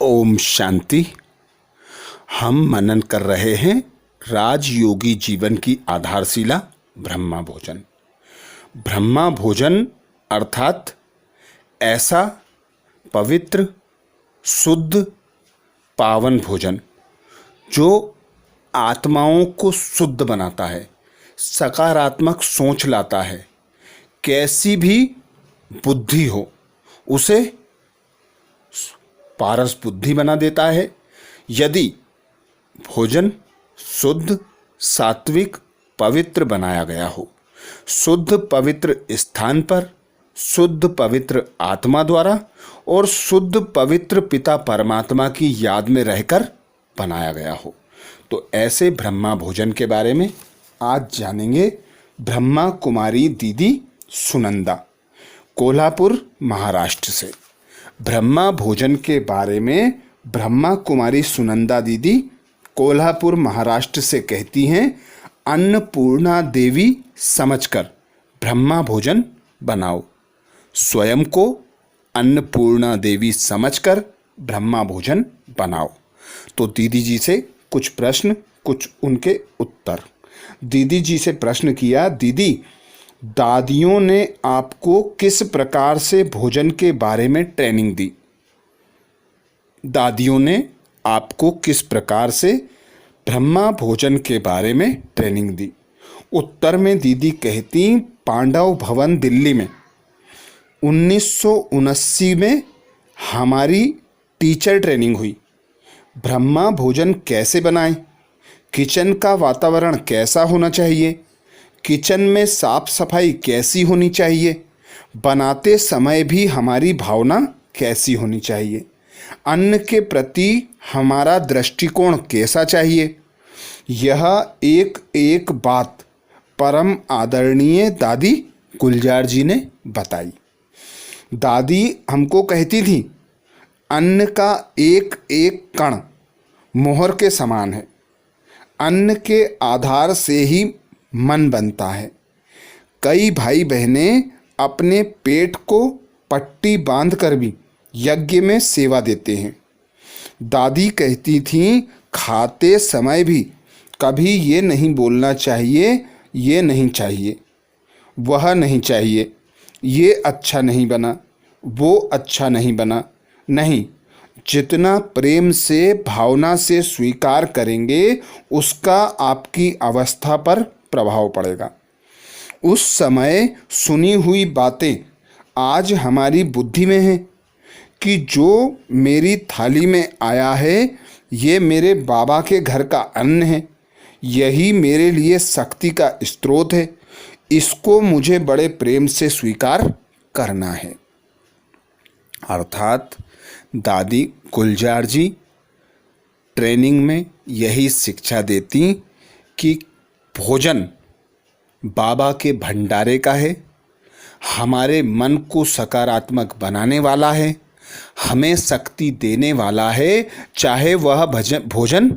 ओम शांति। हम मनन कर रहे हैं राजयोगी जीवन की आधारशिला ब्रह्मा भोजन। ब्रह्मा भोजन अर्थात ऐसा पवित्र, शुद्ध, पावन भोजन जो आत्माओं को शुद्ध बनाता है, सकारात्मक सोच लाता है। कैसी भी बुद्धि हो उसे पारस बुद्धि बना देता है। यदि भोजन शुद्ध, सात्विक, पवित्र बनाया गया हो, शुद्ध पवित्र स्थान पर, शुद्ध पवित्र आत्मा द्वारा और शुद्ध पवित्र पिता परमात्मा की याद में रहकर बनाया गया हो, तो ऐसे ब्रह्मा भोजन के बारे में आज जानेंगे। ब्रह्मा कुमारी दीदी सुनंदा, कोल्हापुर, महाराष्ट्र से ब्रह्मा भोजन के बारे में ब्रह्मा कुमारी सुनंदा दीदी कोल्हापुर, महाराष्ट्र से कहती हैं, अन्नपूर्णा देवी समझकर ब्रह्मा भोजन बनाओ। स्वयं को अन्नपूर्णा देवी समझकर ब्रह्मा भोजन बनाओ। तो दीदी जी से कुछ प्रश्न, कुछ उनके उत्तर। दीदी जी से प्रश्न किया, दीदी दादियों ने आपको किस प्रकार से भोजन के बारे में ट्रेनिंग दी? दादियों ने आपको किस प्रकार से ब्रह्मा भोजन के बारे में ट्रेनिंग दी? उत्तर में दीदी कहती, पांडव भवन दिल्ली में 1979 में हमारी टीचर ट्रेनिंग हुई। ब्रह्मा भोजन कैसे बनाएं, किचन का वातावरण कैसा होना चाहिए, किचन में साफ सफाई कैसी होनी चाहिए, बनाते समय भी हमारी भावना कैसी होनी चाहिए, अन्न के प्रति हमारा दृष्टिकोण कैसा चाहिए, यह एक एक बात परम आदरणीय दादी गुलजार जी ने बताई। दादी हमको कहती थी, अन्न का एक एक कण मोहर के समान है। अन्न के आधार से ही मन बनता है। कई भाई बहनें अपने पेट को पट्टी बांध कर भी यज्ञ में सेवा देते हैं। दादी कहती थीं, खाते समय भी कभी ये नहीं बोलना चाहिए, ये नहीं चाहिए, वह नहीं चाहिए, ये अच्छा नहीं बना, वो अच्छा नहीं बना। नहीं, जितना प्रेम से, भावना से स्वीकार करेंगे उसका आपकी अवस्था पर प्रभाव पड़ेगा। उस समय सुनी हुई बातें आज हमारी बुद्धि में हैं कि जो मेरी थाली में आया है ये मेरे बाबा के घर का अन्न है, यही मेरे लिए शक्ति का स्रोत है, इसको मुझे बड़े प्रेम से स्वीकार करना है। अर्थात दादी गुलजार जी ट्रेनिंग में यही शिक्षा देती कि भोजन बाबा के भंडारे का है, हमारे मन को सकारात्मक बनाने वाला है, हमें शक्ति देने वाला है, चाहे वह भोजन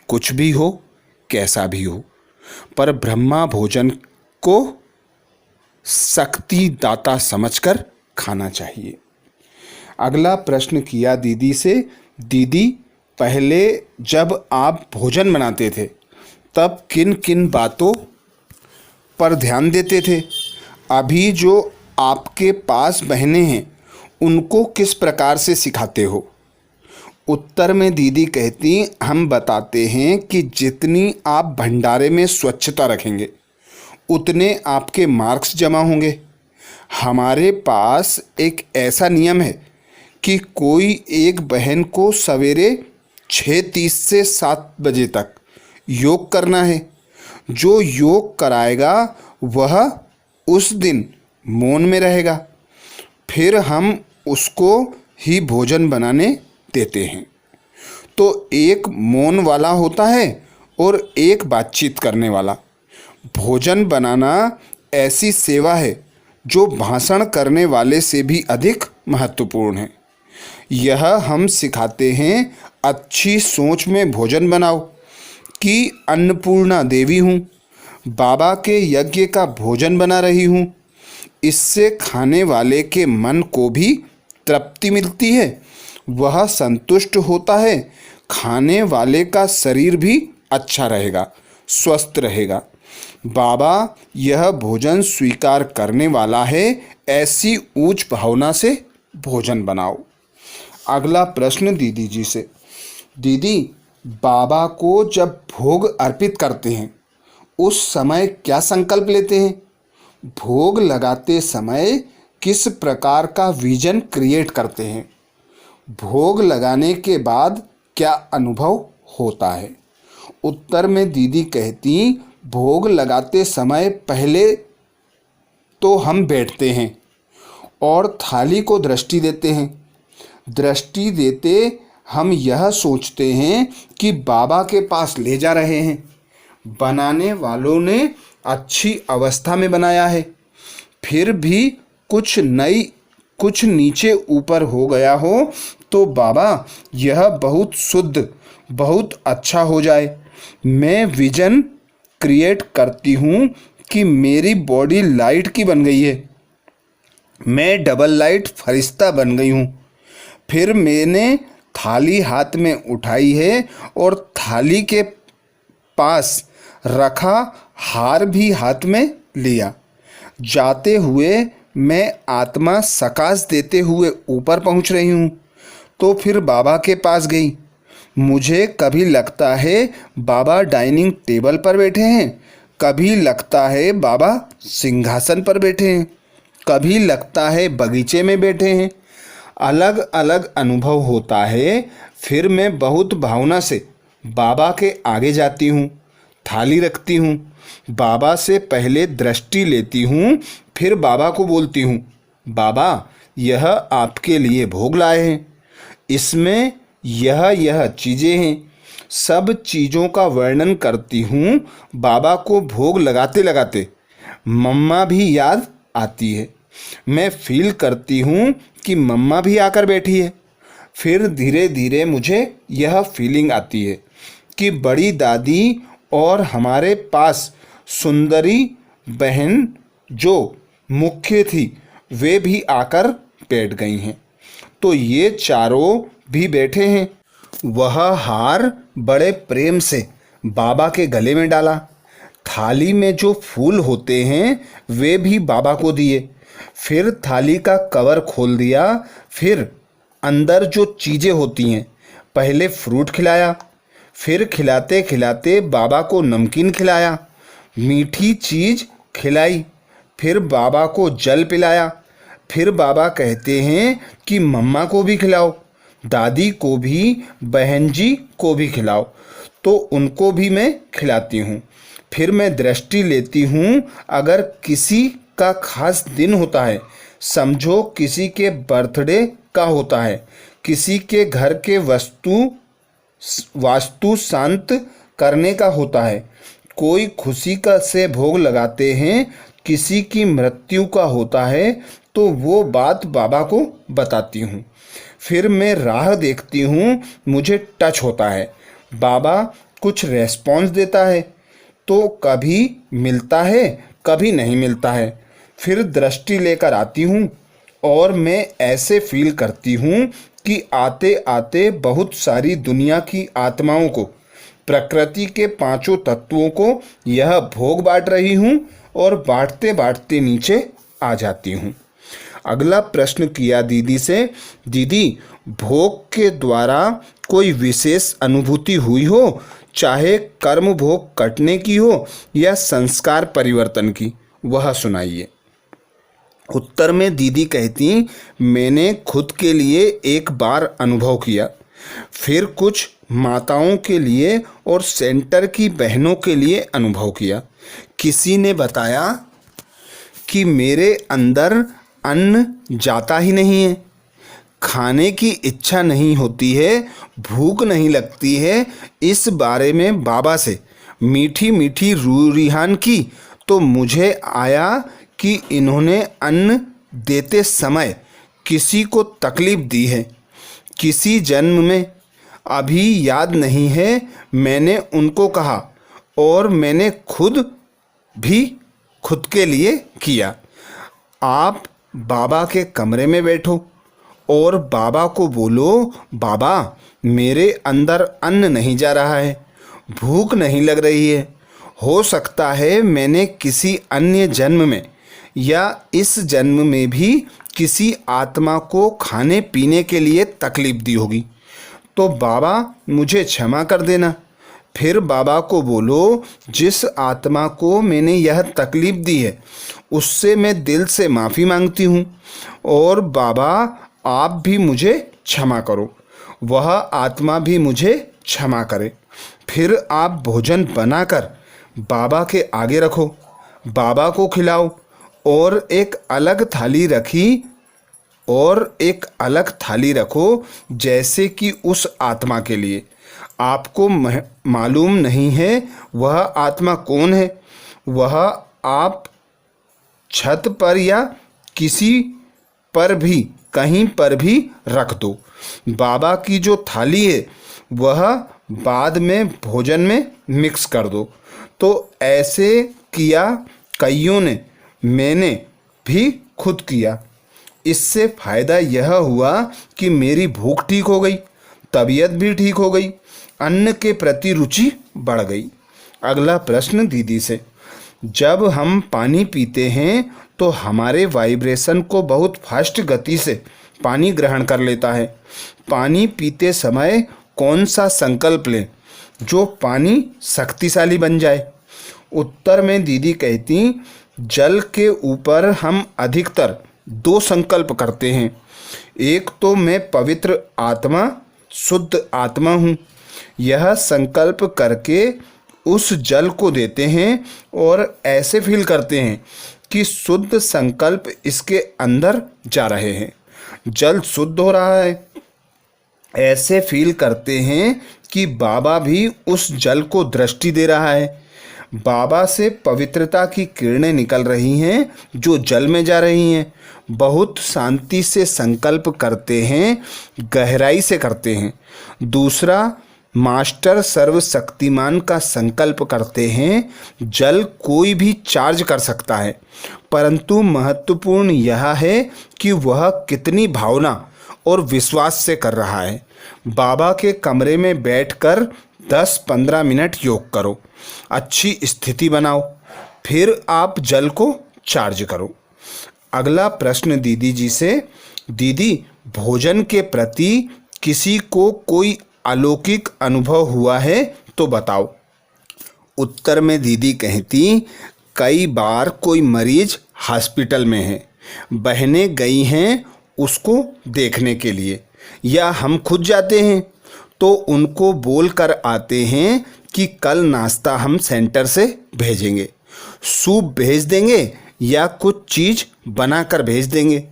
कुछ भी हो, कैसा भी हो, पर ब्रह्मा भोजन को शक्ति दाता समझकर खाना चाहिए। अगला प्रश्न किया दीदी से, दीदी पहले जब आप भोजन बनाते थे तब किन किन बातों पर ध्यान देते थे? अभी जो आपके पास बहनें हैं उनको किस प्रकार से सिखाते हो? उत्तर में दीदी कहती, हम बताते हैं कि जितनी आप भंडारे में स्वच्छता रखेंगे उतने आपके मार्क्स जमा होंगे। हमारे पास एक ऐसा नियम है कि कोई एक बहन को सवेरे 6:30 से 7 बजे तक योग करना है। जो योग कराएगा वह उस दिन मौन में रहेगा, फिर हम उसको ही भोजन बनाने देते हैं। तो एक मौन वाला होता है और एक बातचीत करने वाला। भोजन बनाना ऐसी सेवा है जो भाषण करने वाले से भी अधिक महत्वपूर्ण है। यह हम सिखाते हैं, अच्छी सोच में भोजन बनाओ कि अन्नपूर्णा देवी हूँ, बाबा के यज्ञ का भोजन बना रही हूँ। इससे खाने वाले के मन को भी तृप्ति मिलती है, वह संतुष्ट होता है, खाने वाले का शरीर भी अच्छा रहेगा, स्वस्थ रहेगा। बाबा यह भोजन स्वीकार करने वाला है, ऐसी ऊंच भावना से भोजन बनाओ। अगला प्रश्न दीदी जी से। दीदी, बाबा को जब भोग अर्पित करते हैं उस समय क्या संकल्प लेते हैं? भोग लगाते समय किस प्रकार का विजन क्रिएट करते हैं? भोग लगाने के बाद क्या अनुभव होता है? उत्तर में दीदी कहती, भोग लगाते समय पहले तो हम बैठते हैं और थाली को दृष्टि देते हैं। दृष्टि देते हम यह सोचते हैं कि बाबा के पास ले जा रहे हैं। बनाने वालों ने अच्छी अवस्था में बनाया है, फिर भी कुछ नीचे ऊपर हो गया हो तो बाबा यह बहुत शुद्ध, बहुत अच्छा हो जाए। मैं विजन क्रिएट करती हूँ कि मेरी बॉडी लाइट की बन गई है, मैं डबल लाइट फरिश्ता बन गई हूँ। फिर मैंने थाली हाथ में उठाई है और थाली के पास रखा हार भी हाथ में लिया। जाते हुए मैं आत्मा सकाश देते हुए ऊपर पहुँच रही हूँ। तो फिर बाबा के पास गई। मुझे कभी लगता है बाबा डाइनिंग टेबल पर बैठे हैं, कभी लगता है बाबा सिंहासन पर बैठे हैं, कभी लगता है बगीचे में बैठे हैं। अलग अलग अनुभव होता है। फिर मैं बहुत भावना से बाबा के आगे जाती हूँ, थाली रखती हूँ, बाबा से पहले दृष्टि लेती हूँ, फिर बाबा को बोलती हूँ, बाबा यह आपके लिए भोग लाए हैं, इसमें यह चीज़ें हैं। सब चीज़ों का वर्णन करती हूँ। बाबा को भोग लगाते लगाते मम्मा भी याद आती है। मैं फील करती हूँ कि मम्मा भी आकर बैठी है। फिर धीरे धीरे मुझे यह फीलिंग आती है कि बड़ी दादी और हमारे पास सुंदरी बहन जो मुख्य थी वे भी आकर बैठ गई हैं। तो ये चारों भी बैठे हैं। वह हार बड़े प्रेम से बाबा के गले में डाला। थाली में जो फूल होते हैं वे भी बाबा को दिए। फिर थाली का कवर खोल दिया। फिर अंदर जो चीज़ें होती हैं, पहले फ्रूट खिलाया, फिर खिलाते खिलाते बाबा को नमकीन खिलाया, मीठी चीज़ खिलाई, फिर बाबा को जल पिलाया। फिर बाबा कहते हैं कि मम्मा को भी खिलाओ, दादी को भी, बहन जी को भी खिलाओ। तो उनको भी मैं खिलाती हूँ। फिर मैं दृष्टि लेती हूँ। अगर किसी का खास दिन होता है, समझो किसी के बर्थडे का होता है, किसी के घर के वास्तु शांत करने का होता है, कोई खुशी का से भोग लगाते हैं, किसी की मृत्यु का होता है, तो वो बात बाबा को बताती हूँ। फिर मैं राह देखती हूँ, मुझे टच होता है, बाबा कुछ रेस्पॉन्स देता है, तो कभी मिलता है, कभी नहीं मिलता है। फिर दृष्टि लेकर आती हूँ और मैं ऐसे फील करती हूँ कि आते आते बहुत सारी दुनिया की आत्माओं को, प्रकृति के पांचों तत्वों को यह भोग बांट रही हूँ और बांटते बांटते नीचे आ जाती हूँ। अगला प्रश्न किया दीदी से। दीदी, भोग के द्वारा कोई विशेष अनुभूति हुई हो, चाहे कर्म भोग कटने की हो या संस्कार परिवर्तन की, वह सुनाइए। उत्तर में दीदी कहती, मैंने खुद के लिए एक बार अनुभव किया, फिर कुछ माताओं के लिए और सेंटर की बहनों के लिए अनुभव किया। किसी ने बताया कि मेरे अंदर अन्न जाता ही नहीं है, खाने की इच्छा नहीं होती है, भूख नहीं लगती है। इस बारे में बाबा से मीठी मीठी रूरिहान की तो मुझे आया कि इन्होंने अन्न देते समय किसी को तकलीफ़ दी है, किसी जन्म में, अभी याद नहीं है। मैंने उनको कहा और मैंने खुद भी खुद के लिए किया। आप बाबा के कमरे में बैठो और बाबा को बोलो, बाबा मेरे अंदर अन्न नहीं जा रहा है, भूख नहीं लग रही है। हो सकता है मैंने किसी अन्य जन्म में या इस जन्म में भी किसी आत्मा को खाने पीने के लिए तकलीफ़ दी होगी, तो बाबा मुझे क्षमा कर देना। फिर बाबा को बोलो, जिस आत्मा को मैंने यह तकलीफ़ दी है उससे मैं दिल से माफ़ी मांगती हूँ, और बाबा आप भी मुझे क्षमा करो, वह आत्मा भी मुझे क्षमा करे। फिर आप भोजन बनाकर बाबा के आगे रखो, बाबा को खिलाओ, और एक अलग थाली रखो, जैसे कि उस आत्मा के लिए। आपको मालूम नहीं है वह आत्मा कौन है, वह आप छत पर या किसी पर भी कहीं पर भी रख दो। बाबा की जो थाली है वह बाद में भोजन में मिक्स कर दो। तो ऐसे किया कईयों ने, मैंने भी खुद किया। इससे फ़ायदा यह हुआ कि मेरी भूख ठीक हो गई, तबीयत भी ठीक हो गई, अन्न के प्रति रुचि बढ़ गई। अगला प्रश्न दीदी से, जब हम पानी पीते हैं तो हमारे वाइब्रेशन को बहुत फास्ट गति से पानी ग्रहण कर लेता है। पानी पीते समय कौन सा संकल्प लें जो पानी शक्तिशाली बन जाए? उत्तर में दीदी कहती, जल के ऊपर हम अधिकतर 2 संकल्प करते हैं। एक तो मैं पवित्र आत्मा, शुद्ध आत्मा हूँ, यह संकल्प करके उस जल को देते हैं और ऐसे फील करते हैं कि शुद्ध संकल्प इसके अंदर जा रहे हैं, जल शुद्ध हो रहा है। ऐसे फील करते हैं कि बाबा भी उस जल को दृष्टि दे रहा है, बाबा से पवित्रता की किरणें निकल रही हैं जो जल में जा रही हैं। बहुत शांति से संकल्प करते हैं, गहराई से करते हैं। दूसरा, मास्टर सर्वशक्तिमान का संकल्प करते हैं। जल कोई भी चार्ज कर सकता है, परंतु महत्वपूर्ण यह है कि वह कितनी भावना और विश्वास से कर रहा है। बाबा के कमरे में बैठकर 10-15 मिनट योग करो, अच्छी स्थिति बनाओ, फिर आप जल को चार्ज करो। अगला प्रश्न दीदी जी से, दीदी भोजन के प्रति किसी को कोई अलौकिक अनुभव हुआ है तो बताओ। उत्तर में दीदी कहती, कई बार कोई मरीज हॉस्पिटल में है, बहनें गई हैं उसको देखने के लिए, या हम खुद जाते हैं तो उनको बोल कर आते हैं कि कल नाश्ता हम सेंटर से भेजेंगे, सूप भेज देंगे या कुछ चीज़ बना कर भेज देंगे।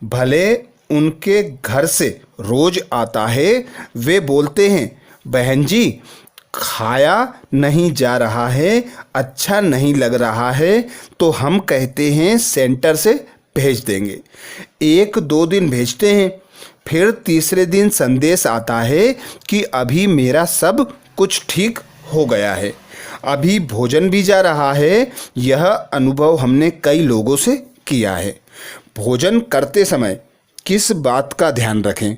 भले उनके घर से रोज़ आता है, वे बोलते हैं बहन जी खाया नहीं जा रहा है, अच्छा नहीं लग रहा है, तो हम कहते हैं सेंटर से भेज देंगे। 1-2 दिन भेजते हैं, फिर तीसरे दिन संदेश आता है कि अभी मेरा सब कुछ ठीक हो गया है, अभी भोजन भी जा रहा है। यह अनुभव हमने कई लोगों से किया है। भोजन करते समय किस बात का ध्यान रखें?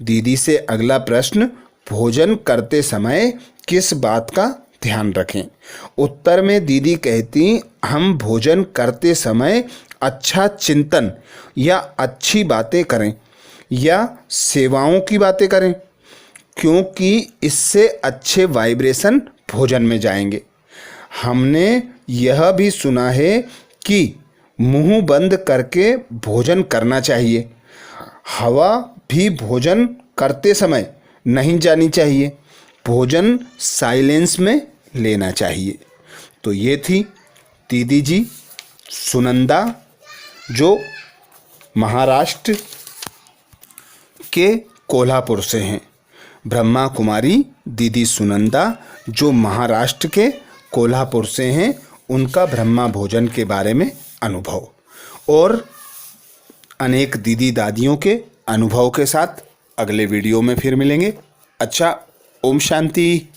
दीदी से अगला प्रश्न, भोजन करते समय किस बात का ध्यान रखें? उत्तर में दीदी कहती, हम भोजन करते समय अच्छा चिंतन या अच्छी बातें करें या सेवाओं की बातें करें, क्योंकि इससे अच्छे वाइब्रेशन भोजन में जाएंगे। हमने यह भी सुना है कि मुंह बंद करके भोजन करना चाहिए। हवा भी भोजन करते समय नहीं जानी चाहिए, भोजन साइलेंस में लेना चाहिए। तो ये थी दीदी जी सुनंदा, जो महाराष्ट्र के कोल्हापुर से हैं। ब्रह्मा कुमारी दीदी सुनंदा जो महाराष्ट्र के कोल्हापुर से हैं, उनका ब्रह्मा भोजन के बारे में अनुभव, और अनेक दीदी दादियों के अनुभव के साथ अगले वीडियो में फिर मिलेंगे। अच्छा, ओम शांति।